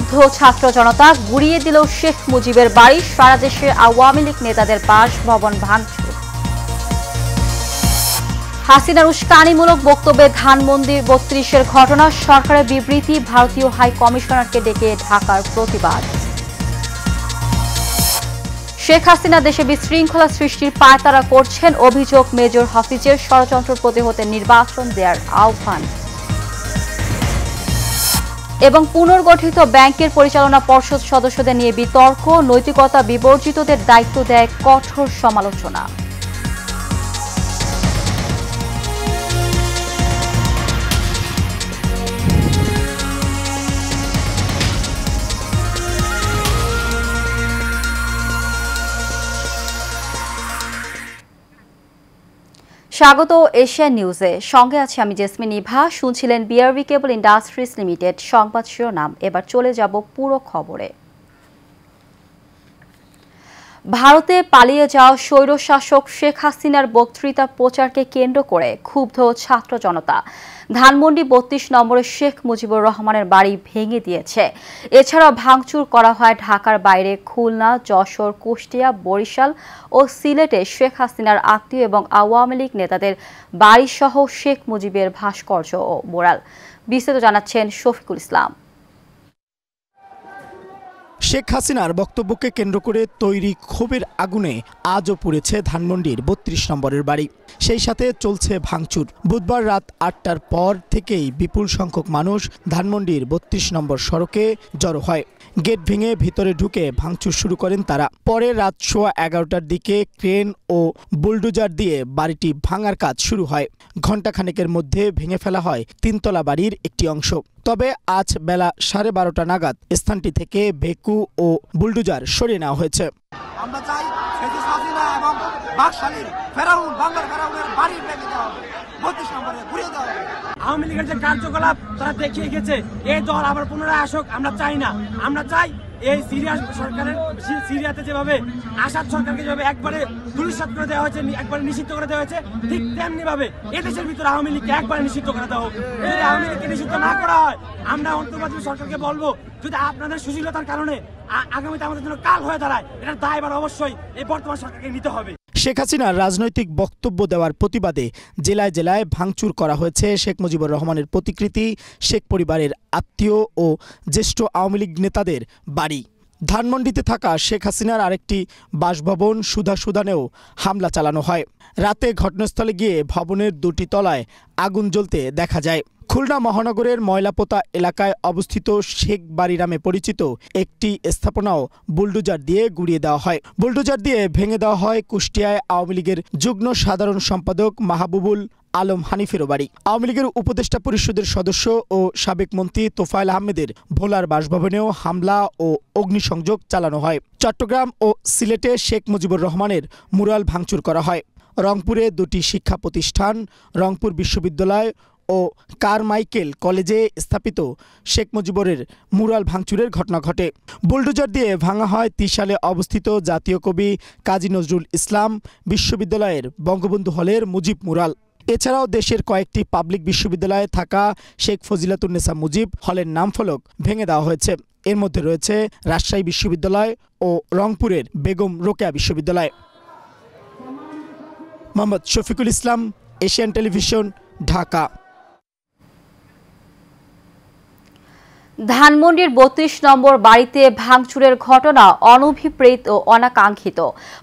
ক্ষুব্ধ ছাত্র জনতা, গুড়িয়ে দিল শেখ মুজিবের বাড়ি। সারা দেশে আওয়ামী লীগ নেতাদের বাসভবন ভাঙচুর। হাসিনার উস্কানিমূলক বক্তব্যে ধানমন্ডি ৩২-এর ঘটনা, সরকারের বিবৃতি, ভারতীয় হাই কমিশনারকে ডেকে ঢাকার প্রতিবাদ। শেখ হাসিনা দেশে বিশৃঙ্খলা সৃষ্টির পায়তারা করছেন, অভিযোগ মেজর হাফিজের। ষড়যন্ত্র প্রতিহতে নির্বাচন দেওয়ার আহ্বান। এবং পুনর্গঠিত ব্যাংকের পরিচালনা পর্ষদ সদস্যদের নিয়ে বিতর্ক, নৈতিকতা বিবর্জিতদের দায়িত্ব দেয় কঠোর সমালোচনা। স্বাগত এশিয়া নিউজে, সঙ্গে আছে আমি জেসমিন ইভা। শুনছিলেন বিআরবি কেবল ইন্ডাস্ট্রিজ লিমিটেড সংবাদ শিরোনাম। এবার চলে যাব পুরো খবরে। ভারতে পালিয়ে যাওয়া স্বৈরশাসক শেখ হাসিনার বক্তৃতা প্রচারকে কেন্দ্র করে ক্ষুব্ধ ছাত্র জনতা ধানমন্ডি ৩২ নম্বরের শেখ মুজিবুর রহমানের বাড়ি ভেঙে দিয়েছে। এছাড়াও ভাঙচুর করা হয় ঢাকার বাইরে খুলনা, যশোর, কুষ্টিয়া, বরিশাল ও সিলেটে শেখ হাসিনার আত্মীয় এবং আওয়ামী লীগ নেতাদের বাড়িসহ শেখ মুজিবের ভাস্কর্য ও মোরাল। বিস্তারিত জানাচ্ছেন শফিকুল ইসলাম। শেখ হাসিনার বক্তব্যকে কেন্দ্র করে তৈরি ক্ষোভের আগুনে আজও পুড়েছে ধানমন্ডির ৩২ নম্বরের বাড়ি। সেই সাথে চলছে ভাঙচুর। বুধবার রাত ৮টার পর থেকেই বিপুল সংখ্যক মানুষ ধানমন্ডির ৩২ নম্বর সড়কে জড়ো হয়। গেট ভেঙে ভিতরে ঢুকে ভাঙচুর শুরু করেন তারা। পরে রাত 11:15টার দিকে ক্রেন ও বুলডোজার দিয়ে বাড়িটি ভাঙার কাজ শুরু হয়। ঘণ্টাখানেকের মধ্যে ভেঙে ফেলা হয় তিনতলা বাড়ির একটি অংশ। তবে আজ বেলা 12:30টা নাগাদ স্থানটি থেকে বেকু ও বুলডোজার সরিয়ে নেওয়া হয়েছে। আমরা চাই হাসিনা এবং বাকশালীর ফেরাউন, বাংলার ফেরাউনের বাড়ি ভেঙে দেওয়া হবে, ৩২ নম্বরে ঘুরিয়ে দেওয়া হবে। আওয়ামী লীগের যে কার্যকলাপ তারা দেখিয়ে গেছে, এই দল আবার পুনরায় আসুক আমরা চাই না। আমরা চাই এই সিরিয়াতে যেভাবে আসাদ সরকারকে যেভাবে একবারে ধূলিসাৎ করে দেওয়া হয়েছে, একবারে নিষিদ্ধ করে দেওয়া হয়েছে, ঠিক তেমনি ভাবে এদেশের ভিতরে আওয়ামী লীগকে একবারে নিষিদ্ধ করে দেওয়া হোক। যদি আওয়ামী লীগকে নিষিদ্ধ না করা হয়, আমরা অন্তর্বর্তী সরকারকে বলবো, যদি আপনাদের সুশীলতার কারণে আগামীতে আমাদের জন্য কাল হয়ে দাঁড়ায়, এটার দায়ভার অবশ্যই এই বর্তমান সরকারকে নিতে হবে। শেখ হাসিনার রাজনৈতিক বক্তব্য দেওয়ার প্রতিবাদে জেলায় জেলায় ভাঙচুর করা হয়েছে শেখ মুজিবুর রহমানের প্রতিকৃতি, শেখ পরিবারের আত্মীয় ও জ্যেষ্ঠ আওয়ামী লীগ নেতাদের বাড়ি। ধানমন্ডিতে থাকা শেখ হাসিনার আরেকটি বাসভবন সুধানেও হামলা চালানো হয়। রাতে ঘটনাস্থলে গিয়ে ভবনের 2টি তলায় আগুন জ্বলতে দেখা যায়। খুলনা মহানগরের ময়লাপোতা এলাকায় অবস্থিত শেখ বাড়ি নামে পরিচিত একটি স্থাপনাও বুলডোজার দিয়ে গুড়িয়ে দেওয়া হয়। বুলডোজার দিয়ে ভেঙে দেওয়া হয় কুষ্টিয়ায় আওয়ামী লীগের যুগ্ম সাধারণ সম্পাদক মাহবুবুল আলম হানিফের বাড়ি। আওয়ামী লীগের উপদেষ্টা পরিষদের সদস্য ও সাবেক মন্ত্রী তোফায়েল আহমেদের ভোলার বাসভবনেও হামলা ও অগ্নিসংযোগ চালানো হয়। চট্টগ্রাম ও সিলেটে শেখ মুজিবুর রহমানের মুরাল ভাঙচুর করা হয়। রংপুরে 2টি শিক্ষা প্রতিষ্ঠান, রংপুর বিশ্ববিদ্যালয় ও কারমাইকেল কলেজে স্থাপিত শেখ মুজিবুরের মুরাল ভাঙচুরের ঘটনা ঘটে। বুলডোজার দিয়ে ভাঙা হয় ত্রিশালে অবস্থিত জাতীয় কবি কাজী নজরুল ইসলাম বিশ্ববিদ্যালয়ের বঙ্গবন্ধু হলের মুজিব মুরাল। এছাড়াও দেশের কয়েকটি পাবলিক বিশ্ববিদ্যালয়ে থাকা শেখ ফজিলাতুন্নেসা মুজিব হলের নামফলক ভেঙে দেওয়া হয়েছে। এর মধ্যে রয়েছে রাজশাহী বিশ্ববিদ্যালয় ও রংপুরের বেগম রোকেয়া বিশ্ববিদ্যালয়। Mohammad Shafiqul Islam, Asian television, Dhaka. ধানমন্ডির ৩২ নম্বর বাড়িতে ভাঙচুরের ঘটনা অনভিপ্রেত ও অনাকাঙ্ক্ষিত।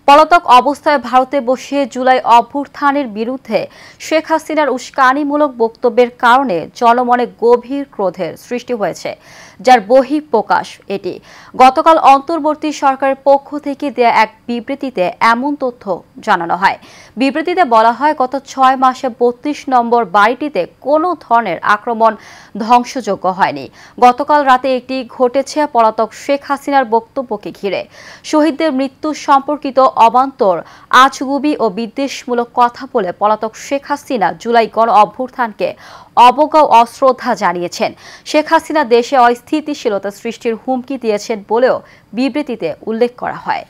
পলাতক অবস্থায় ভারতে বসে জুলাই অভ্যুত্থানের বিরুদ্ধে শেখ হাসিনার উস্কানিমূলক বক্তব্যের কারণে জনমনে গভীর ক্রোধের সৃষ্টি হয়েছে, যার বহিঃপ্রকাশ এটি। গতকাল অন্তর্বর্তী সরকারের পক্ষ থেকে দেয়া এক বিবৃতিতে এমন তথ্য জানানো হয়। বিবৃতিতে বলা হয়, গত 6 মাসে ৩২ নম্বর বাড়িটিতে কোনো ধরনের আক্রমণ ধ্বংসযোগ্য হয়নি। গতকাল রাতে একটি ঘটেছে পলাতক শেখ হাসিনার বক্তব্যকে ঘিরে। শহীদদের মৃত্যু সম্পর্কিত অবান্তর, আজগুবি ও বিদ্বেষমূলক কথা বলে পলাতক শেখ হাসিনা জুলাই গণ অভ্যুত্থানকে অবজ্ঞা ও অশ্রদ্ধা জানিয়েছেন। শেখ হাসিনা দেশে অস্থিতিশীলতা সৃষ্টির হুমকি দিয়েছেন বলেও বিবৃতিতে উল্লেখ করা হয়।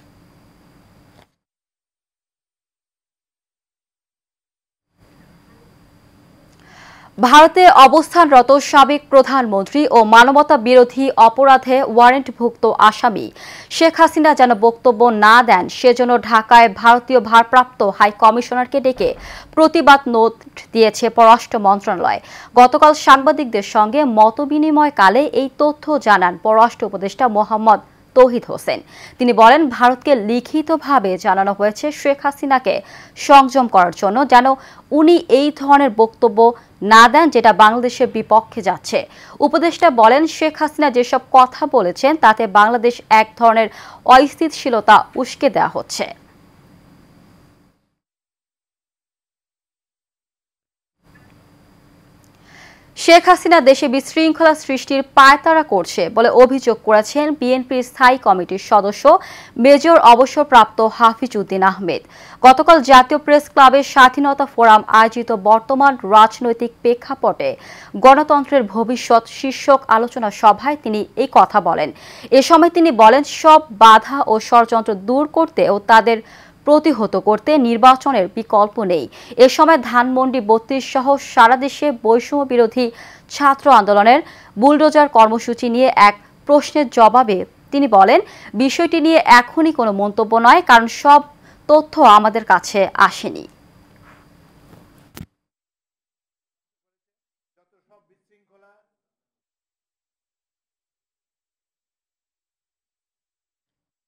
ভারতে অবস্থানরত সাবেক প্রধানমন্ত্রী ও মানবতা বিরোধী অপরাধে ওয়ারেন্টভুক্ত আসামি শেখ হাসিনা যেন বক্তব্য না দেন সেজন্য ঢাকায় ভারতীয় ভারপ্রাপ্ত হাই কমিশনারকে ডেকে প্রতিবাদ নোট দিয়েছে পররাষ্ট্র মন্ত্রণালয়। গতকাল সাংবাদিকদের সঙ্গে মতবিনিময়কালে এই তথ্য জানান পররাষ্ট্র উপদেষ্টা মোহাম্মদ তৌহিদ হোসেন। তিনি বলেন, ভারতকে লিখিতভাবে জানানো হয়েছে শেখ হাসিনাকে সংযম করার জন্য যেন উনি এই ধরনের বক্তব্য না দেন যেটা বাংলাদেশের বিপক্ষে যাচ্ছে। উপদেষ্টা বলেন, শেখ হাসিনা যেসব কথা বলেছেন তাতে বাংলাদেশ এক ধরনের অস্থিতিশীলতা উস্কে দেওয়া হচ্ছে। শেখ হাসিনা দেশে বিশৃঙ্খলা সৃষ্টির পায়তারা করছে বলে অভিযোগ করেছেন বিএনপির স্থায়ী কমিটির সদস্য মেজর অবসরপ্রাপ্ত হাফিজ উদ্দিন আহমেদ। গতকাল জাতীয় প্রেস ক্লাবের স্বাধীনতা ফোরাম আয়োজিত বর্তমান রাজনৈতিক প্রেক্ষাপটে গণতন্ত্রের ভবিষ্যৎ শীর্ষক আলোচনা সভায় তিনি এই কথা বলেন। এ সময় তিনি বলেন, সব বাধা ও ষড়যন্ত্র দূর করতে ও তাদের প্রতিহত করতে নির্বাচনের বিকল্প নেই। এ সময় ধানমন্ডি ৩২ সহ সারা দেশে বৈষম্য বিরোধী ছাত্র আন্দোলনের বুলডোজার কর্মসূচি নিয়ে এক প্রশ্নের জবাবে তিনি বলেন, বিষয়টি নিয়ে এখনই কোনো মন্তব্য নয়, কারণ সব তথ্য আমাদের কাছে আসেনি।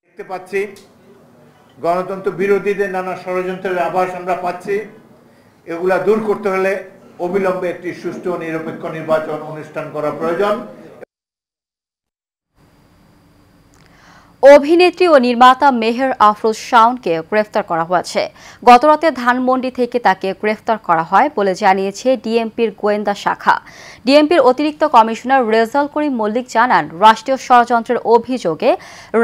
দেখতে পাচ্ছি গণতন্ত্র বিরোধীদের নানা ষড়যন্ত্রের আভাস আমরা পাচ্ছি। এগুলা দূর করতে হলে অবিলম্বে একটি সুষ্ঠু ও নিরপেক্ষ নির্বাচন অনুষ্ঠান করা প্রয়োজন। অভিনেত্রী ও নির্মাতা মেহের আফরোজ শাওনকে গ্রেফতার করা হয়েছে। গতরাতে ধানমন্ডি থেকে তাকে গ্রেফতার করা হয় বলে জানিয়েছে ডিএমপির গোয়েন্দা শাখা। ডিএমপির অতিরিক্ত কমিশনার রেজাল করিম মল্লিক জানান, রাষ্ট্রীয় ষড়যন্ত্রের অভিযোগে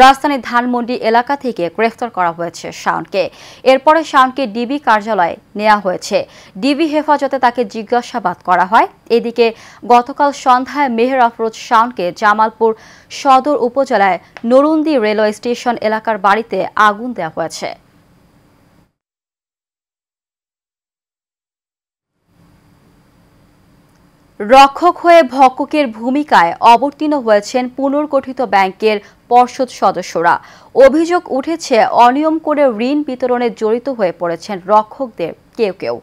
রাজধানীর ধানমন্ডি এলাকা থেকে গ্রেফতার করা হয়েছে শাওনকে। এরপরে শাওনকে ডিবি কার্যালয়ে নেওয়া হয়েছে। ডিবি হেফাজতে তাকে জিজ্ঞাসাবাদ করা হয়। এদিকে গতকাল সন্ধ্যায় মেহের আফরোজ শাওনকে জামালপুর সদর উপজেলায় নরুন্দি রেলওয়ে স্টেশন এলাকার বাড়িতে আগুন দেওয়া হয়েছে। রক্ষক হয়ে ভক্ষকের ভূমিকায় অবতীর্ণ হয়েছেন পুনর্গঠিত ব্যাংকের পর্ষদ সদস্যরা। অভিযোগ উঠেছে, অনিয়ম করে ঋণ বিতরণে জড়িত হয়ে পড়েছেন রক্ষকদের কেউ কেউ।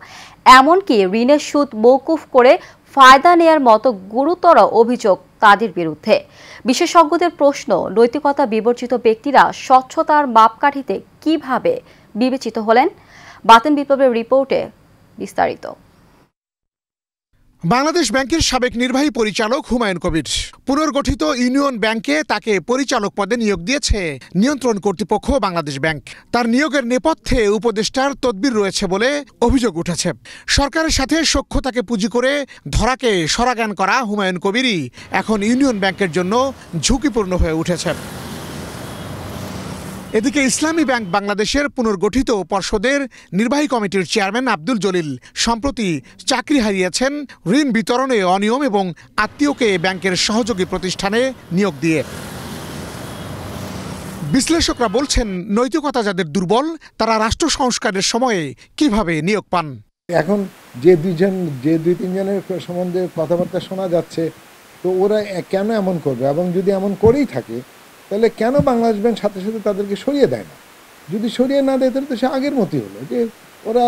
এমনকি ঋণের সুদ মওকুফ করে ফায়দা নেয়ার মতো গুরুতর অভিযোগ তাদের বিরুদ্ধে। বিশেষজ্ঞদের প্রশ্ন, নৈতিকতা বিবর্জিত ব্যক্তিরা স্বচ্ছতার মাপকাঠিতে কিভাবে বিবেচিত হলেন? বাতেন বিপ্লবের রিপোর্টে বিস্তারিত। বাংলাদেশ ব্যাংকের সাবেক নির্বাহী পরিচালক হুমায়ুন কবির পুনর্গঠিত ইউনিয়ন ব্যাংকে তাকে পরিচালক পদে নিয়োগ দিয়েছে নিয়ন্ত্রণ কর্তৃপক্ষ বাংলাদেশ ব্যাংক। তার নিয়োগের নেপথ্যে উপদেষ্টার তদবির রয়েছে বলে অভিযোগ উঠেছে। সরকারের সাথে সখ্যতাকে পুঁজি করে ধরাকে সরাজ্ঞান করা হুমায়ুন কবিরই এখন ইউনিয়ন ব্যাংকের জন্য ঝুঁকিপূর্ণ হয়ে উঠেছে। এদিকে ইসলামী ব্যাংক বাংলাদেশের পুনর্গঠিত পর্ষদের নির্বাহী কমিটির চেয়ারম্যান আব্দুল জলিল সম্প্রতি চাকরি হারিয়েছেন ঋণ বিতরণে অনিয়ম এবং আত্মীয়কে ব্যাংকের সহযোগী প্রতিষ্ঠানে নিয়োগ দিয়ে। বিশ্লেষকরা বলছেন, নৈতিকতা যাদের দুর্বল তারা রাষ্ট্র সংস্কারের সময়ে কিভাবে নিয়োগ পান। এখন যে দুই তিনজনের সম্বন্ধে কথাবার্তা শোনা যাচ্ছে, তো ওরা কেন এমন করবে? এবং যদি এমন করেই থাকে তাহলে কেন বাংলাদেশ ব্যাংক সাথে সাথে তাদেরকে সরিয়ে দেয় না? যদি সরিয়ে না দেয় তাহলে তো সে আগের মতোই হলো, যে ওরা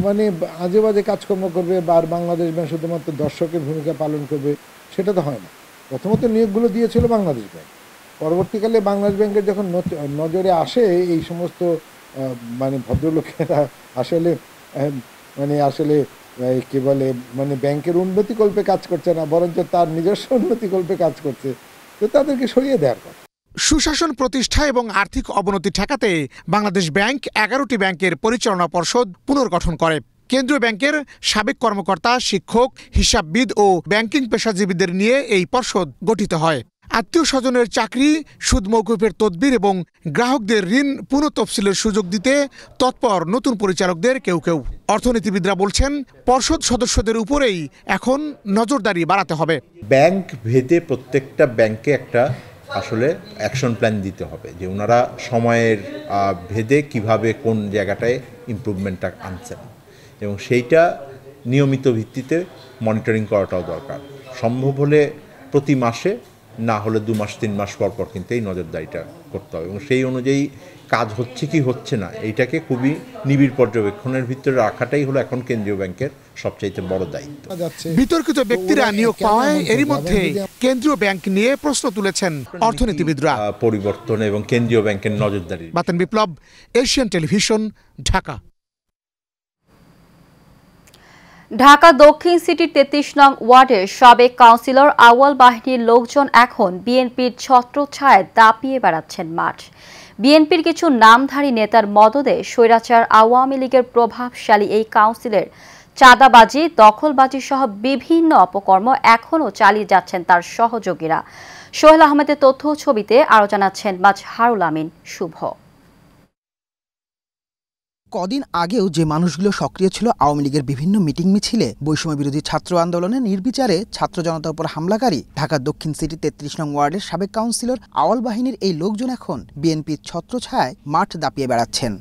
মানে আজে বাজে কাজকর্ম করবে বা বাংলাদেশ ব্যাংক শুধুমাত্র দর্শকের ভূমিকা পালন করবে, সেটা তো হয় না। প্রথমত নিয়োগগুলো দিয়েছিল বাংলাদেশ ব্যাংক, পরবর্তীকালে বাংলাদেশ ব্যাংকের যখন নজরে আসে এই সমস্ত মানে ভদ্রলোকেরা আসলে কী বলে ব্যাংকের উন্নতিকল্পে কাজ করছে না, বরঞ্চ তার নিজস্ব উন্নতিকল্পে কাজ করছে, তো তাদেরকে সরিয়ে দেওয়ার কথা। সুশাসন প্রতিষ্ঠা এবং আর্থিক অবনতি ঠেকাতে বাংলাদেশ ব্যাংক 11টি ব্যাংকের পরিচালনা পর্ষদ পুনর্গঠন করে। কেন্দ্রীয় ব্যাংকের সাবেক কর্মকর্তা, শিক্ষক, হিসাববিদ ও ব্যাংকিং পেশাজীবীদের নিয়ে এই পর্ষদ গঠিত হয়। আত্মীয় স্বজনের চাকরি, সুদ মওকুফের তদবির এবং গ্রাহকদের ঋণ পুনঃতফসিলের সুযোগ দিতে তৎপর নতুন পরিচালকদের কেউ কেউ। অর্থনীতিবিদরা বলছেন, পর্ষদ সদস্যদের উপরেই এখন নজরদারি বাড়াতে হবে। ব্যাংক ভেদে প্রত্যেকটা ব্যাংকে একটা আসলে অ্যাকশন প্ল্যান দিতে হবে, যে ওনারা সময়ের ভেদে কিভাবে কোন জায়গাটায় ইমপ্রুভমেন্টটা আনছেন, এবং সেইটা নিয়মিত ভিত্তিতে মনিটরিং করাটাও দরকার। সম্ভব হলে প্রতি মাসে, না হলে 2 মাস 3 মাস পর পর কিন্তু এই নজরদারিটা করতে হবে, এবং সেই অনুযায়ী কাজ হচ্ছে কি হচ্ছে না এইটাকে খুবই নিবিড় পর্যবেক্ষণের ভিতরে রাখাটাই হলো এখন কেন্দ্রীয় ব্যাংকের সবচাইতে বড় দায়িত্ব। বিতর্কিত ব্যক্তিরা নিয়োগ পাওয়ায় এরই মধ্যে কেন্দ্রীয় ব্যাংক নিয়ে প্রশ্ন তুলেছেন অর্থনীতিবিদরা। পরিবর্তন এবং কেন্দ্রীয় ব্যাংকের নজরদারি। বাতেন বিপ্লব, এশিয়ান টেলিভিশন, ঢাকা। ঢাকা দক্ষিণ সিটির 33 নং ওয়ার্ডের সাবেক কাউন্সিলর আউয়াল বাহিনীর লোকজন এখন বিএনপির ছত্রছায়ায় দাপিয়ে বেড়াচ্ছেন মাঠ। বিএনপির কিছু নামধারী নেতার মদদে স্বৈরাচার আওয়ামী লীগের প্রভাবশালী এই কাউন্সিলের চাঁদাবাজি, দখলবাজি সহ বিভিন্ন অপকর্ম এখনও চালিয়ে যাচ্ছেন তার সহযোগীরা। সোহেল আহমেদের তথ্য ছবিতে আরও জানাচ্ছেন মাজহারুল আমিন শুভ। কদিন আগেও যে মানুষগুলো সক্রিয় ছিল আওয়ামী লীগের বিভিন্ন মিটিং মিছিলে, বৈষম্য বিরোধী ছাত্র আন্দোলনে নির্বিচারে ছাত্র জনতার উপর হামলাকারী ঢাকা দক্ষিণ সিটি 33 নং ওয়ার্ডের সাবেক কাউন্সিলর আউয়াল বাহিনীর এই লোকজন এখন বিএনপির ছত্রছায়ায় মাঠ দাপিয়ে বেড়াচ্ছেন।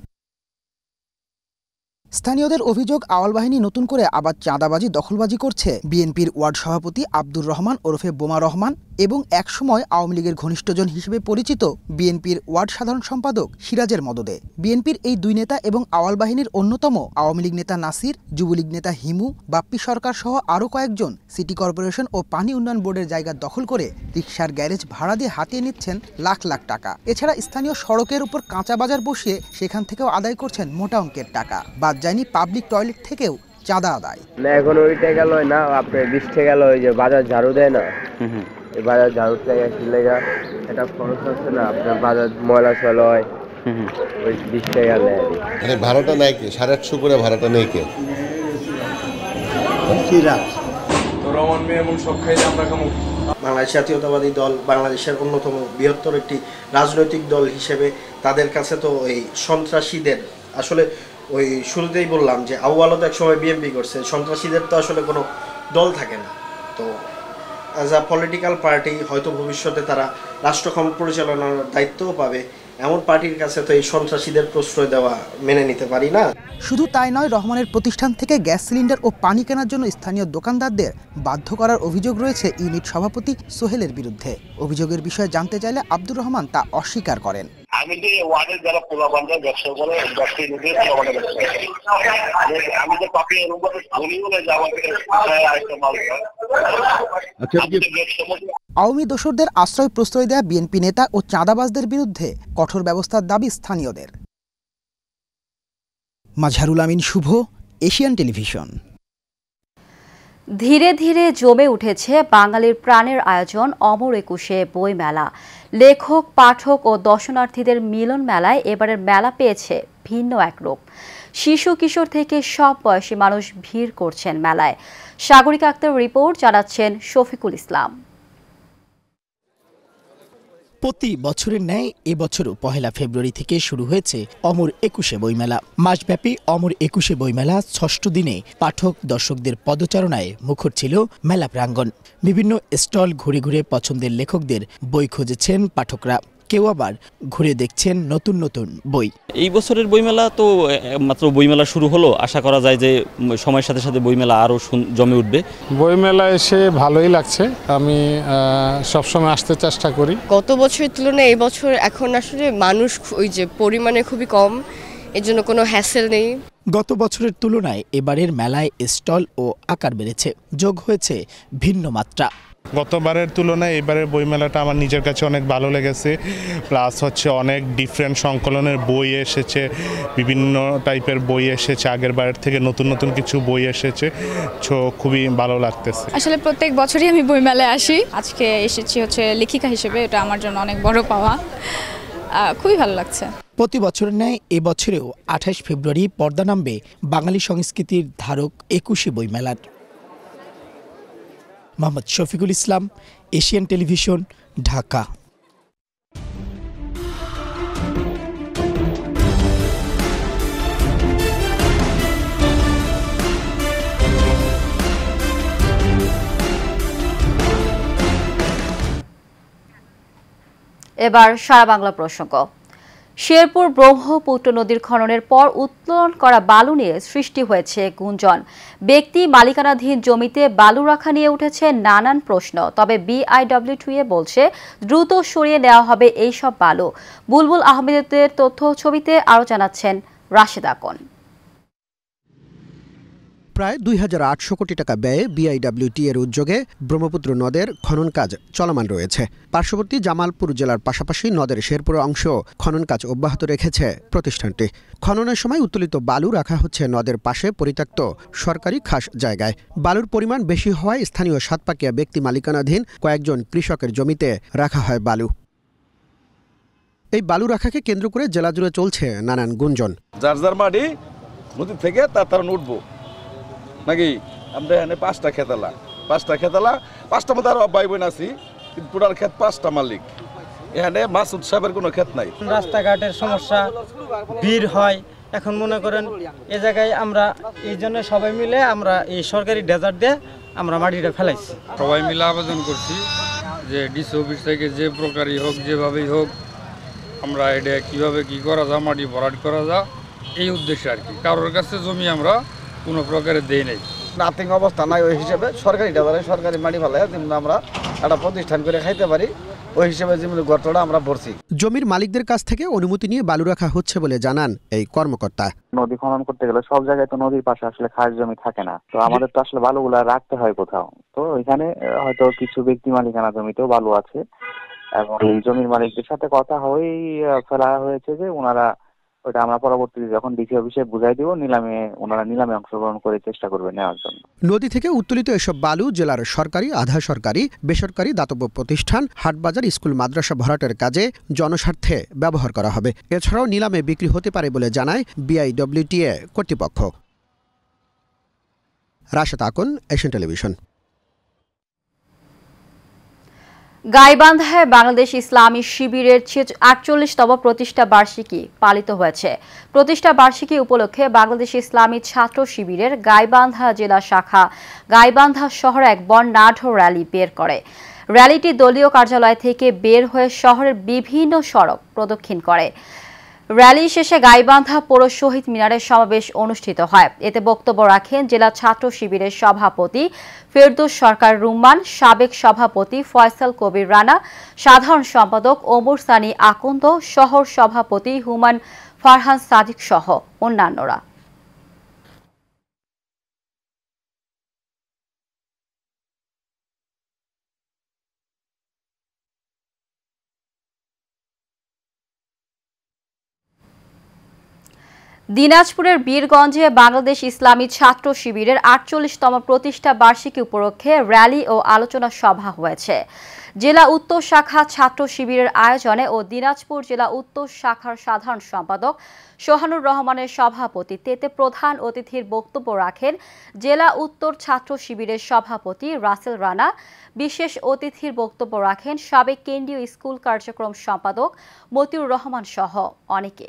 স্থানীয়দের অভিযোগ, আউয়াল বাহিনী নতুন করে আবার চাঁদাবাজি, দখলবাজি করছে। বিএনপির ওয়ার্ড সভাপতি আব্দুর রহমান ওরফে বোমা রহমান এবং একসময় আওয়ামী লীগের ঘনিষ্ঠজন হিসেবে পরিচিত বিএনপির ওয়ার্ড সাধারণ সম্পাদক সিরাজের মদদে। বিএনপির এই দুই নেতা এবং আউয়াল বাহিনীর অন্যতম আওয়ামী লীগ নেতা নাসির, যুবলীগ নেতা হিমু, বাপ্পি সরকার সহ আরও কয়েকজন সিটি কর্পোরেশন ও পানি উন্নয়ন বোর্ডের জায়গা দখল করে রিকশার গ্যারেজ ভাড়া দিয়ে হাতিয়ে নিচ্ছেন লাখ লাখ টাকা। এছাড়া স্থানীয় সড়কের উপর কাঁচা বাজার বসিয়ে সেখান থেকেও আদায় করছেন মোটা অঙ্কের টাকা। বাদ যায়নি পাবলিক টয়লেট থেকেও চাঁদা আদায়। না এখন ওইটা গেল না, আপনার 20 টাকা গেল, ওই যে বাজার ঝাড়ু দেয় না, এই বাজার ঝাড়ু লেগা এটা খরচ হচ্ছে না, আপনার বাজার ময়লা চল হয়, ওই 20 টাকা নেয়। মানে ভাড়াটা নেয় কে? 850 করে ভাড়াটা নেয় কে? রহমান মিয়া এমন সব খাইলে আমরা খামু। বাংলাদেশ জাতীয়তাবাদী দল বাংলাদেশের অন্যতম বৃহত্তর একটি রাজনৈতিক দল হিসেবে তাদের কাছে তো এই সন্ত্রাসীদের আসলে ওই শুরুতেই বললাম যে আউয়ালও তো একসময় বিএনপি করছে, সন্ত্রাসীদের তো আসলে কোনো দল থাকে না। তো অ্যাজ আ পলিটিক্যাল পার্টি হয়তো ভবিষ্যতে তারা রাষ্ট্রক্ষমতা পরিচালনার দায়িত্বও পাবে, এমন পার্টির কাছে তো এই সন্ত্রাসীদের প্রশ্রয় দেওয়া মেনে নিতে পারি না। শুধু তাই নয়, রহমানের প্রতিষ্ঠান থেকে গ্যাস সিলিন্ডার ও পানি কেনার জন্য স্থানীয় দোকানদারদের বাধ্য করার অভিযোগ রয়েছে ইউনিট সভাপতি সোহেলের বিরুদ্ধে। অভিযোগের বিষয়ে জানতে চাইলে আব্দুর রহমান তা অস্বীকার করেন। আমি যে ওয়ার্ডের যারা পোলাপানরা ব্যবসা করে, আমি যে পাপি ধনী বলে যে আমাকে আওয়ামী দোসরদের আশ্রয় প্রশ্রয় দেয়া বিএনপি নেতা ও চাঁদাবাজদের বিরুদ্ধে কঠোর ব্যবস্থার দাবি স্থানীয়দের। মাজহারুল আমিন শুভ, এশিয়ান টেলিভিশন। ধীরে ধীরে জমে উঠেছে বাঙালির প্রাণের আয়োজন অমর একুশে বইমেলা। লেখক, পাঠক ও দর্শনার্থীদের মিলন মেলায় এবারের মেলা পেয়েছে ভিন্ন এক রূপ। শিশু কিশোর থেকে সব বয়সী মানুষ ভিড় করছেন মেলায়। সাগরিকা আক্তার রিপোর্ট, জানাচ্ছেন শফিকুল ইসলাম। প্রতি বছরের ন্যায় এবছরও 1 ফেব্রুয়ারি থেকে শুরু হয়েছে অমর একুশে বইমেলা। মাসব্যাপী অমর একুশে বইমেলা 6ষ্ঠ দিনে পাঠক দর্শকদের পদচারণায় মুখর ছিল মেলা প্রাঙ্গণ। বিভিন্ন স্টল ঘুরে ঘুরে পছন্দের লেখকদের বই খুঁজেছেন পাঠকরা, কেউ আবার ঘুরে দেখছেন নতুন নতুন বই। এই বছরের বইমেলা তো মাত্র বইমেলা শুরু হলো, আশা করা যায় যে সময়ের সাথে সাথে বইমেলা আরও জমে উঠবে। বইমেলা এসে ভালোই লাগছে, আমি সবসময় আসতে চেষ্টা করি। গত বছরের তুলনায় এই বছর এখন আসলে মানুষ ওই যে পরিমাণে খুবই কম, এর জন্য কোনো হ্যাসেল নেই। গত বছরের তুলনায় এবারের মেলায় স্টল ও আকার বেড়েছে, যোগ হয়েছে ভিন্ন মাত্রা। গতবারের তুলনায় এবারের বইমেলাটা আমার নিজের কাছে অনেক ভালো লেগেছে, প্লাস হচ্ছে অনেক ডিফারেন্ট সংকলনের বই এসেছে, বিভিন্ন টাইপের বই এসেছে, আগের বারের থেকে নতুন নতুন কিছু বই এসেছে, খুবই ভালো লাগতেছে। আসলে প্রত্যেক বছরই আমি বইমেলায় আসি, আজকে এসেছি হচ্ছে লেখিকা হিসেবে, এটা আমার জন্য অনেক বড় পাওয়া, খুবই ভালো লাগছে। প্রতি বছরের ন্যায় এবছরেও 28 ফেব্রুয়ারি পর্দা নামবে বাঙালি সংস্কৃতির ধারক একুশে বইমেলার। Mohammad Shafiqul Islam, Asian television, Dhaka. এবার সারা বাংলা প্রসঙ্গ। শেরপুর ব্রহ্মপুত্র নদীর খননের পর উত্তোলন করা বালু নিয়ে সৃষ্টি হয়েছে গুঞ্জন। ব্যক্তি মালিকানাধীন জমিতে বালু রাখা নিয়ে উঠেছে নানান প্রশ্ন। তবে BIWTA বলছে দ্রুত সরিয়ে নেওয়া হবে এইসব বালু। বুলবুল আহমেদের তথ্য ছবিতে আরও জানাচ্ছেন রাশেদ আকন। প্রায় ২,৮০০ কোটি টাকা ব্যয়ে BIWTA এর উদ্যোগে ব্রহ্মপুত্র নদের খনন কাজ চলমান রয়েছে। পার্শ্ববর্তী জামালপুর জেলার পাশাপাশি নদের শেরপুর অংশ খনন কাজ অব্যাহত রেখেছে প্রতিষ্ঠানটি। খননের সময় উত্তোলিত বালু রাখা হচ্ছে নদের পাশে পরিত্যক্ত সরকারি খাস জায়গায়। বালুর পরিমাণ বেশি হওয়ায় স্থানীয় সাতপাকিয়া ব্যক্তি মালিকানাধীন কয়েকজন কৃষকের জমিতে রাখা হয় বালু। এই বালু রাখাকে কেন্দ্র করে জেলা জুড়ে চলছে নানান গুঞ্জন। যার যার মাটি নদী থেকে তার উঠবো নাকি আমরা এখানে 5টা খেতালা 5টার মধ্যে আরো ভাই বোন আছি, কিন্তু টোটাল ক্ষেত 5টা মালিক। এখানে মাসুদ সাহেবের কোনো ক্ষেত নাই। রাস্তাঘাটের সমস্যা, ভিড় হয়। এখন মনে করেন এ জায়গায় আমরা এই জন্য সবাই মিলে আমরা এই সরকারি ডেজার্ট দিয়ে আমরা মাটিটা ফেলাইছি। সবাই মিলে আবেদন করছি যে ডিসি অফিস থেকে যে প্রকারই হোক, যেভাবেই হোক, আমরা এটা কিভাবে কি করা যায়, মাটি ভরাট করা যায়, এই উদ্দেশ্যে আর কি। কারোর কাছে জমি আমরা কোনো প্রকারে দেই নাই। নাথিং অবস্থা নাই, ওই হিসেবে সরকারি ডেজার্টে সরকারি মাটি ফেলাই যেমন আমরা একটা প্রতিষ্ঠান করে খাইতে পারি, ওই হিসেবে যেমন গর্তটা আমরা ভরছি। জমির মালিকদের কাছ থেকে অনুমতি নিয়ে বালু রাখা হচ্ছে বলে জানান এই কর্মকর্তা। নদী খনন করতে গেলে সব জায়গায় তো নদীর পাশে আসলে খাস জমি থাকে না, তো আমাদের তো আসলে বালুগুলা রাখতে হয় কোথাও। তো এখানে হয়তো কিছু ব্যক্তি মালিকানা জমিতেও বালু আছে এবং এই জমির মালিকদের সাথে কথা হয়েই ফেলা হয়েছে যে ওনারা ওটা আমরা পরবর্তীতে যখন ডিসি অফিসে বুঝাই দিব, ওনারা নিলামে অংশগ্রহণ করে চেষ্টা করবে নেওয়ার জন্য। নদী থেকে উত্তোলিত এসব বালু জেলার সরকারি, আধা সরকারি, বেসরকারি দাতব্য প্রতিষ্ঠান, হাটবাজার, স্কুল, মাদ্রাসা ভরাটের কাজে জনস্বার্থে ব্যবহার করা হবে। এছাড়াও নিলামে বিক্রি হতে পারে বলে জানায় BIWTA কর্তৃপক্ষ। Rashed Akon, Asian television. গাইবান্ধায় বাংলাদেশ ইসলামী শিবিরের ৪৮তম প্রতিষ্ঠা বার্ষিকী পালিত হয়েছে। প্রতিষ্ঠা বার্ষিকী উপলক্ষে বাংলাদেশ ইসলামী ছাত্র শিবিরের গাইবান্ধা জেলা শাখা গাইবান্ধা শহরে এক বর্ণাঢ্য র্যালি বের করে। র্যালিটি দলীয় কার্যালয় থেকে বের হয়ে শহরের বিভিন্ন সড়ক প্রদক্ষিণ করে। র্যালি শেষে গাইবান্ধা পৌর শহীদ মিনারে সমাবেশ অনুষ্ঠিত হয়। এতে বক্তব্য রাখেন জেলা ছাত্র শিবিরের সভাপতি ফেরদৌস সরকার রুম্মান, সাবেক সভাপতি ফয়সাল কবির রানা, সাধারণ সম্পাদক ওমর সানি আকন্দ, শহর সভাপতি হুমান ফারহান সাদিক সহ অন্যান্যরা। দিনাজপুরের বীরগঞ্জে বাংলাদেশ ইসলামী ছাত্র শিবিরের ৪৮তম প্রতিষ্ঠা বার্ষিকী উপলক্ষে র্যালি ও আলোচনা সভা হয়েছে। জেলা উত্তর শাখা ছাত্র শিবিরের আয়োজনে ও দিনাজপুর জেলা উত্তর শাখার সাধারণ সম্পাদক সোহানুর রহমানের সভাপতিত্বে এতে প্রধান অতিথির বক্তব্য রাখেন জেলা উত্তর ছাত্র শিবিরের সভাপতি রাসেল রানা। বিশেষ অতিথির বক্তব্য রাখেন সাবেক কেন্দ্রীয় স্কুল কার্যক্রম সম্পাদক মতিউর রহমান সহ অনেকে।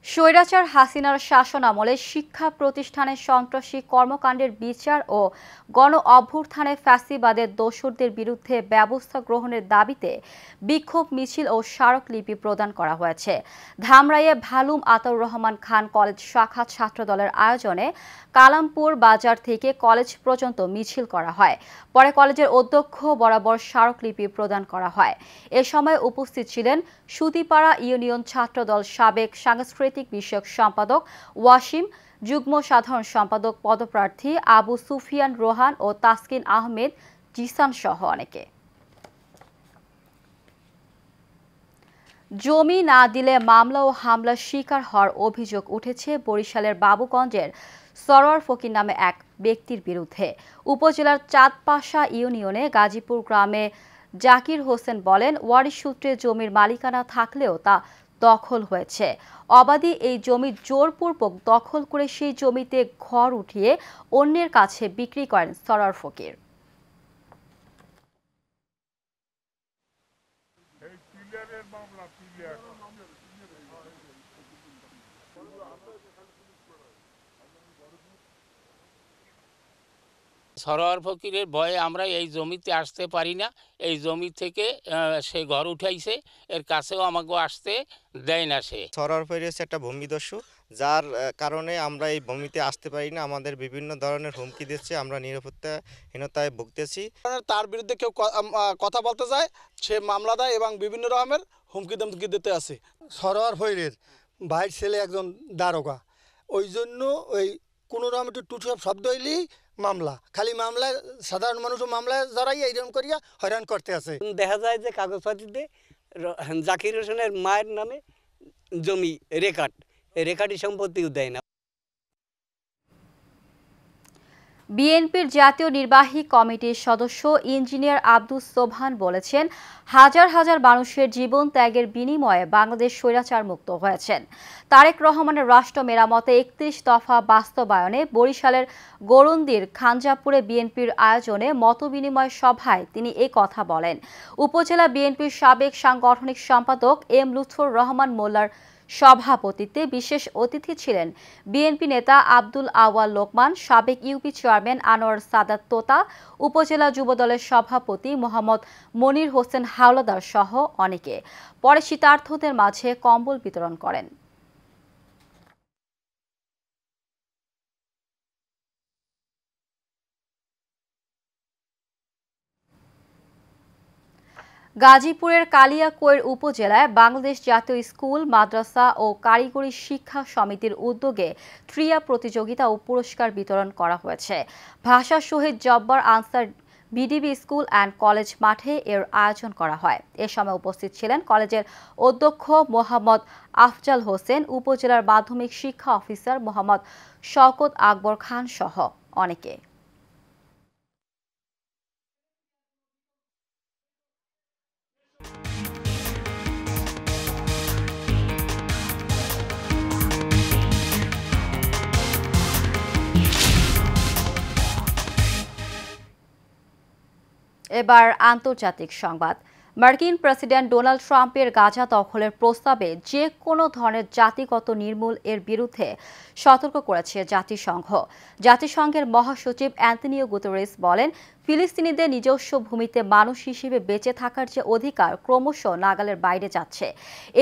স্বৈরাচার হাসিনার শাসন আমলে শিক্ষা প্রতিষ্ঠানে সন্ত্রাসী কর্মকাণ্ডের বিচার ও গণ অভ্যুত্থানে ফ্যাসিবাদের দোসরদের বিরুদ্ধে ব্যবস্থা গ্রহণের দাবিতে বিক্ষোভ মিছিল ও স্মারকলিপি প্রদান করা হয়েছে। ধামরাইয়ে ভালুম আতাউর রহমান খান কলেজ শাখা ছাত্রদলের আয়োজনে কালামপুর বাজার থেকে কলেজ পর্যন্ত মিছিল করা হয়। পরে কলেজের অধ্যক্ষ বরাবর স্মারকলিপি প্রদান করা হয়। এ সময় উপস্থিত ছিলেন সুতিপাড়া ইউনিয়ন ছাত্রদল সাবেক সাংস্কৃতিক বিষয়ক সম্পাদক ওয়াসিম, যুগ্ম সাধারণ সম্পাদক পদপ্রার্থী আবু সুফিয়ান রোহান ও তাসকিন আহমেদ জিসান সহ অনেকে। জমি না দিলে মামলা ও হামলার শিকার হওয়ার অভিযোগ উঠেছে বরিশালের বাবুগঞ্জের সরোয়ার ফকির নামে এক ব্যক্তির বিরুদ্ধে। উপজেলার চাঁদপাশা ইউনিয়নে গাজীপুর গ্রামে জাকির হোসেন বলেন, ওয়ারিশ সূত্রে জমির মালিকানা থাকলেও তা দখল হয়েছে। অবাধি এই জমি জোরপূর্বক দখল করে সেই জমিতে ঘর উঠিয়ে অন্যের কাছে বিক্রি করেন সরোয়ার ফকির। সরোয়ার ফকিরের ভয়ে আমরা এই জমিতে আসতে পারি না। এই জমি থেকে সে ঘর উঠাইছে, এর কাছেও আমাকে আসতে দেয় না। সে সরোয়ার ফকির হচ্ছে একটা ভূমিদস্যু, যার কারণে আমরা এই ভূমিতে আসতে পারি না। আমাদের বিভিন্ন ধরনের হুমকি দিচ্ছে, আমরা নিরাপত্তাহীনতায় ভুগতেছি। তার বিরুদ্ধে কেউ কথা বলতে যায়, সে মামলা দেয় এবং বিভিন্ন রকমের হুমকি ধমকি দিতে আসে। সরোয়ার ফকিরের ভাইয়ের ছেলে একজন দারোগা, ওই জন্য ওই কোনো রকম একটু টুটুপ শব্দ হইলেই মামলা, খালি মামলায় সাধারণ মানুষও মামলায় জড়াই এইরকম করিয়া হয়রান করতে আছে। দেখা যায় যে কাগজপাতিতে জাকির হোসেনের মায়ের নামে জমি রেকার্ডি সম্পত্তিও দেয় না। বিএনপির জাতীয় নির্বাহী কমিটির সদস্য ইঞ্জিনিয়ার আব্দুস সোবহান বলেছেন, হাজার হাজার মানুষের জীবন ত্যাগের বিনিময়ে বাংলাদেশ স্বৈরাচার মুক্ত হয়েছেন। তারেক রহমানের রাষ্ট্র মেরামতে 31 দফা বাস্তবায়নে বরিশালের গরুন্দির খানজাপুরে বিএনপির আয়োজনে মতবিনিময় সভায় তিনি এই কথা বলেন। উপজেলা বিএনপির সাবেক সাংগঠনিক সম্পাদক এম লুৎফর রহমান মোল্লার সভাপতিত্বে বিশেষ অতিথি ছিলেন বিএনপি নেতা আব্দুল আওয়াল লোকমান, সাবেক ইউপি চেয়ারম্যান আনোয়ার সাদাত তোতা, উপজেলা যুবদলের সভাপতি মোহাম্মদ মনির হোসেন হাওলাদার সহ অনেকে। পরে শীতার্থদের মাঝে কম্বল বিতরণ করেন। গাজীপুরের কালিয়াকৈর উপজেলায় বাংলাদেশ জাতীয় স্কুল, মাদ্রাসা ও কারিগরি শিক্ষা সমিতির উদ্যোগে ক্রীড়া প্রতিযোগিতা ও পুরস্কার বিতরণ করা হয়েছে। Bhasha Shahid Jabbar Ansar VDP school and college মাঠে এর আয়োজন করা হয়। এ সময় উপস্থিত ছিলেন কলেজের অধ্যক্ষ মোহাম্মদ আফজাল হোসেন, উপজেলার মাধ্যমিক শিক্ষা অফিসার মোহাম্মদ শওকত আকবর খান সহ অনেকে। এবার আন্তর্জাতিক সংবাদ। মার্কিন প্রেসিডেন্ট ডোনাল্ড ট্রাম্পের গাজা দখলের প্রস্তাবে যে কোনো ধরনের জাতিগত নির্মূল এর বিরুদ্ধে সতর্ক করেছে জাতিসংঘ। জাতিসংঘের মহাসচিব অ্যান্তনিও গুতেরেস বলেন, ফিলিস্তিনিদের নিজস্ব ভূমিতে মানুষ হিসেবে বেঁচে থাকার যে অধিকার ক্রমশ নাগালের বাইরে যাচ্ছে।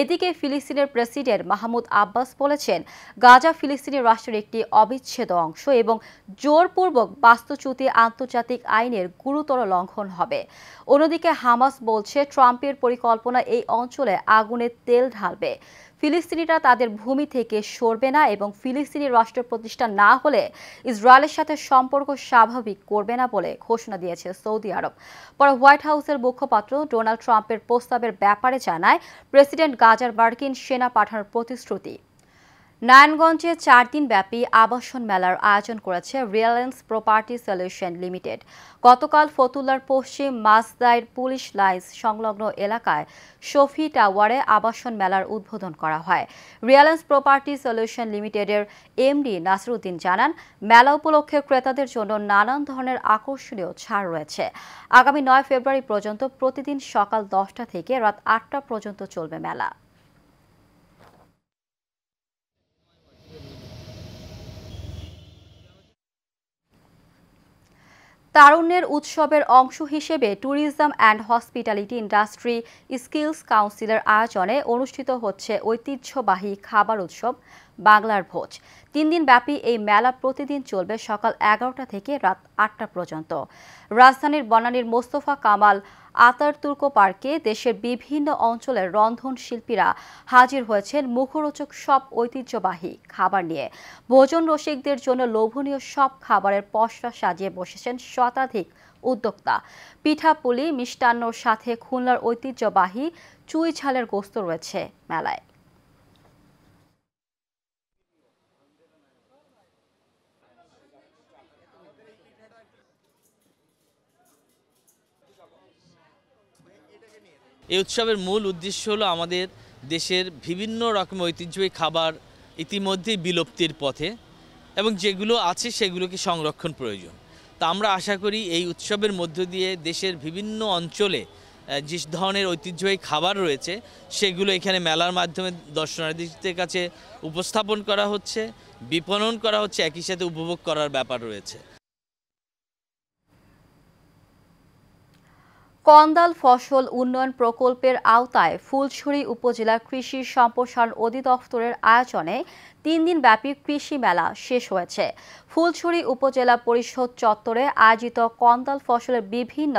এদিকে ফিলিস্তিনের প্রেসিডেন্ট মাহমুদ আব্বাস বলেছেন, গাজা ফিলিস্তিনি রাষ্ট্রের একটি অবিচ্ছেদ্য অংশ এবং জোরপূর্বক বাস্তুচ্যুতি আন্তর্জাতিক আইনের গুরুতর লঙ্ঘন হবে। অন্যদিকে হামাস বলছে, ট্রাম্পের পরিকল্পনা এই অঞ্চলে আগুনের তেল ঢালবে। ফিলিস্তিনিরা তাদের ভূমি থেকে সরবে না এবং ফিলিস্তিনি রাষ্ট্র প্রতিষ্ঠা না হলে ইসরায়েলের সাথে সম্পর্ক স্বাভাবিক করবে না বলে ঘোষণা দিয়েছে সৌদি আরব। পরে হোয়াইট হাউসের মুখপাত্র ডোনাল্ড ট্রাম্পের প্রস্তাবের ব্যাপারে জানায়, প্রেসিডেন্ট গাজার মার্কিন সেনা পাঠানোর প্রতিশ্রুতি। নারায়ণগঞ্জে 4 দিনব্যাপী আবাসন মেলার আয়োজন করেছে রিলায়েন্স প্রপার্টি সলিউশন লিমিটেড। গতকাল ফতুল্লার পশ্চিম মাসদাইর পুলিশ লাইন্স সংলগ্ন এলাকায় শফি টাওয়ারে আবাসন মেলার উদ্বোধন করা হয়। রিলায়েন্স প্রপার্টি সলিউশন লিমিটেডের এমডি নাসিরউদ্দিন জানান, মেলা উপলক্ষে ক্রেতাদের জন্য নানান ধরনের আকর্ষণীয় ছাড় রয়েছে। আগামী 9 ফেব্রুয়ারি পর্যন্ত প্রতিদিন সকাল 10টা থেকে রাত 8টা পর্যন্ত চলবে মেলা। তারুণ্যের উৎসবের অংশ হিসেবে tourism and hospitality industry skills কাউন্সিলের আয়োজনে অনুষ্ঠিত হচ্ছে ঐতিহ্যবাহী খাবার উৎসব বাংলার ভোজ। 3 দিন ব্যাপী এই মেলা প্রতিদিন চলবে সকাল 11টা থেকে রাত 8টা পর্যন্ত। রাজধানীর বনানীর মোস্তফা কামাল আতাতুর্ক পার্কে দেশের বিভিন্ন অঞ্চলের রন্ধন শিল্পীরা হাজির হয়েছেন মুখরোচক সব ঐতিহ্যবাহী খাবার নিয়ে। ভোজন রসিকদের জন্য লোভনীয় সব খাবারের পসরা সাজিয়ে বসেছেন শতাধিক উদ্যোক্তা। পিঠাপুলি, মিষ্টান্নর সাথে খুলনার ঐতিহ্যবাহী চুই ঝালের গোস্ত রয়েছে মেলায়। এই উৎসবের মূল উদ্দেশ্য হলো আমাদের দেশের বিভিন্ন রকমের ঐতিহ্যবাহী খাবার ইতিমধ্যেই বিলুপ্তির পথে এবং যেগুলো আছে সেগুলোকে সংরক্ষণ প্রয়োজন। তা আমরা আশা করি এই উৎসবের মধ্য দিয়ে দেশের বিভিন্ন অঞ্চলে যে ধরনের ঐতিহ্যবাহী খাবার রয়েছে সেগুলো এখানে মেলার মাধ্যমে দর্শনার্থীদের কাছে উপস্থাপন করা হচ্ছে, বিপণন করা হচ্ছে, একই সাথে উপভোগ করার ব্যাপার রয়েছে। কন্দাল ফসল উন্নয়ন প্রকল্পের আওতায় ফুলছড়ি উপজেলা কৃষি সম্প্রসারণ অধিদপ্তরের আয়োজনে 3 দিনব্যাপী কৃষি মেলা শেষ হয়েছে। ফুলছড়ি উপজেলা পরিষদ চত্বরে আয়োজিত কন্দাল ফসলের বিভিন্ন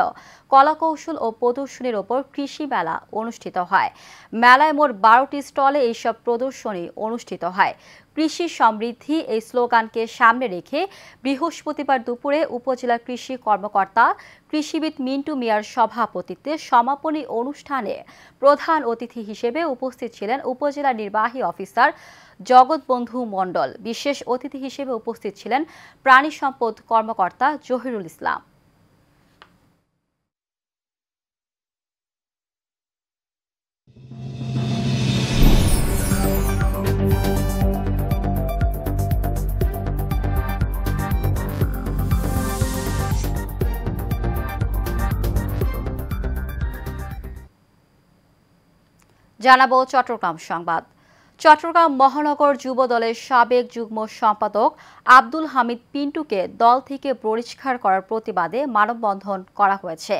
কলাকৌশল ও প্রদর্শনীর ওপর কৃষি মেলা অনুষ্ঠিত হয়। মেলায় মোট 12টি স্টলে এইসব প্রদর্শনী অনুষ্ঠিত হয়। কৃষি সমৃদ্ধি এই স্লোগানকে সামনে রেখে বৃহস্পতিবার দুপুরে উপজেলা কৃষি কর্মকর্তা কৃষিবিদ মিন্টু মিয়ার সভাপতিত্বে সমাপনী অনুষ্ঠানে প্রধান অতিথি হিসেবে উপস্থিত ছিলেন উপজেলা নির্বাহী অফিসার জগৎবন্ধু মণ্ডল। বিশেষ অতিথি হিসেবে উপস্থিত ছিলেন প্রাণী সম্পদ কর্মকর্তা জহিরুল ইসলাম। জানাবো চট্টগ্রাম সংবাদ। চট্টগ্রাম মহানগর যুব দলের সাবেক যুগ্ম সম্পাদক আব্দুল হামিদ পিন্টুকে দল থেকে বহিষ্কার করার প্রতিবাদে মানববন্ধন করা হয়েছে।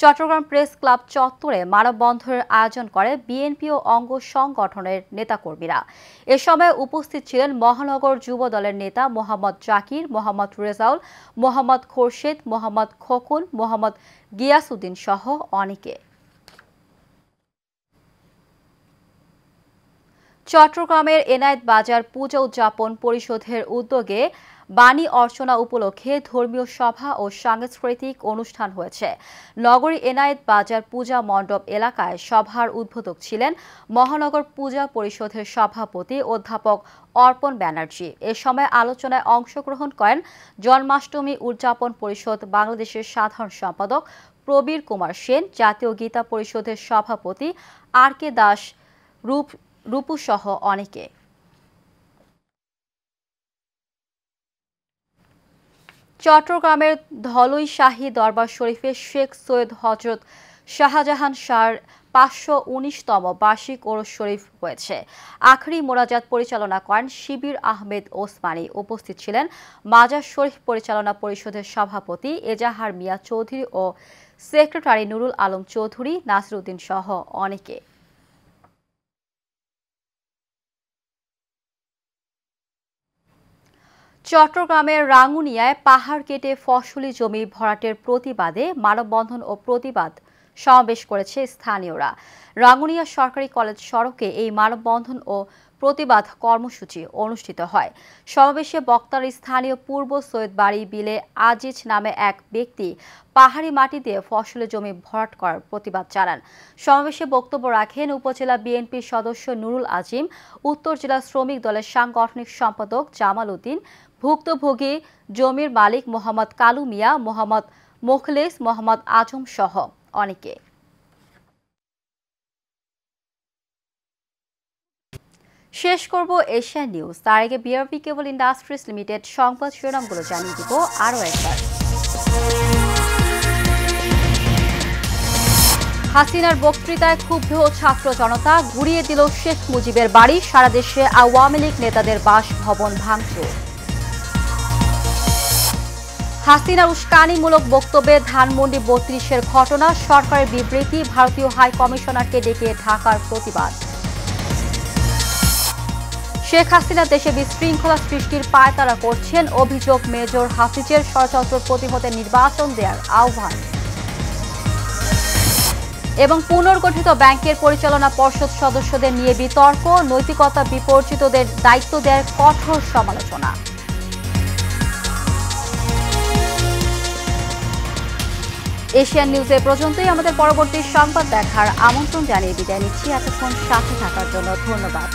চট্টগ্রাম প্রেস ক্লাব চত্বরে মানববন্ধনের আয়োজন করে বিএনপি ও অঙ্গ সংগঠনের নেতাকর্মীরা। এ সময় উপস্থিত ছিলেন মহানগর যুব দলের নেতা মোহাম্মদ জাকির, মোহাম্মদ রেজাউল, মোহাম্মদ খোরশেদ, মোহাম্মদ খোকন, মোহাম্মদ গিয়াসউদ্দিন সহ অনেকে। চট্টগ্রামের এনায়েত বাজার পূজা উদযাপন পরিষদের উদ্যোগে বাণী অর্চনা উপলক্ষে ধর্মীয় সভা ও সাংস্কৃতিক অনুষ্ঠান হয়েছে। নগরী এনায়েত বাজার পূজা মণ্ডপ এলাকায় সভার উদ্বোধক ছিলেন মহানগর পূজা পরিষদের সভাপতি অধ্যাপক অর্পণ ব্যানার্জি। এ সময় আলোচনায় অংশগ্রহণ করেন জন্মাষ্টমী উদযাপন পরিষদ বাংলাদেশের সাধারণ সম্পাদক প্রবীর কুমার সেন, জাতীয় গীতা পরিষদের সভাপতি আর কে দাস, রূপু সহ অনেকে। চট্টগ্রামের ধলই শাহী দরবার শরীফে শেখ সৈয়দ হজরত শাহজাহান শাহর 519তম বার্ষিক ওরস শরীফ হয়েছে। আখরি মোনাজাত পরিচালনা করেন শিবির আহমেদ ওসমানী। উপস্থিত ছিলেন মাজার শরীফ পরিচালনা পরিষদের সভাপতি এজাহার মিয়া চৌধুরী ও সেক্রেটারি নুরুল আলম চৌধুরী, নাসিরউদ্দিন সহ অনেকে। চট্টগ্রামের রাঙ্গুনিয়ায় পাহাড় কেটে ফসলি জমি ভরাটের প্রতিবাদে মানববন্ধন ও প্রতিবাদ সমাবেশ করেছে স্থানীয়রা। রাঙ্গুনিয়া সরকারি কলেজ সড়কে এই মানববন্ধন ও প্রতিবাদ কর্মসূচি অনুষ্ঠিত হয়। সমাবেশে বক্তারা স্থানীয় পূর্ব সৈয়দবাড়ি বিলে আজিজ নামে এক ব্যক্তি পাহাড়ি মাটি দিয়ে ফসলের জমি ভরাট করার প্রতিবাদ জানান। সমাবেশে বক্তব্য রাখেন উপজেলা বিএনপির সদস্য নুরুল আজিম, উত্তর জেলা শ্রমিক দলের সাংগঠনিক সম্পাদক জামাল উদ্দিন, ভুক্তভোগী জমির মালিক মোহাম্মদ কালু মিয়া, মোহাম্মদ মোখলেস, মোহাম্মদ আজম সহ অনেকে। শেষ করব এশিয়ান নিউজ। তার আগে বিআরবি কেবল ইন্ডাস্ট্রিজ লিমিটেড সংবাদ শিরোনামগুলো জানিয়ে দিব আরও একবার। হাসিনার বক্তৃতায় ক্ষুব্ধ ছাত্র জনতা, ঘুরিয়ে দিল শেখ মুজিবের বাড়ি, সারা দেশে আওয়ামী লীগ নেতাদের বাসভবন ভাঙচুর। হাসিনার উস্কানিমূলক বক্তব্যে ধানমন্ডি ৩২-এর ঘটনা, সরকারের বিবৃতি, ভারতীয় হাই কমিশনারকে ডেকে ঢাকার প্রতিবাদ। শেখ হাসিনা দেশে বিশৃঙ্খলা সৃষ্টির পায়তারা করছেন, অভিযোগ মেজর হাফিজের, ষড়যন্ত্র প্রতিহতে নির্বাচন দেওয়ার আহ্বান। এবং পুনর্গঠিত ব্যাংকের পরিচালনা পর্ষদ সদস্যদের নিয়ে বিতর্ক, নৈতিকতা বিপর্যিতদের দায়িত্ব দেওয়ার কঠোর সমালোচনা। এশিয়ান নিউজে পর্যন্তই। আমাদের পরবর্তী সংবাদ দেখার আমন্ত্রণ জানিয়ে বিদায় নিচ্ছি। এতক্ষণ সাথে থাকার জন্য ধন্যবাদ।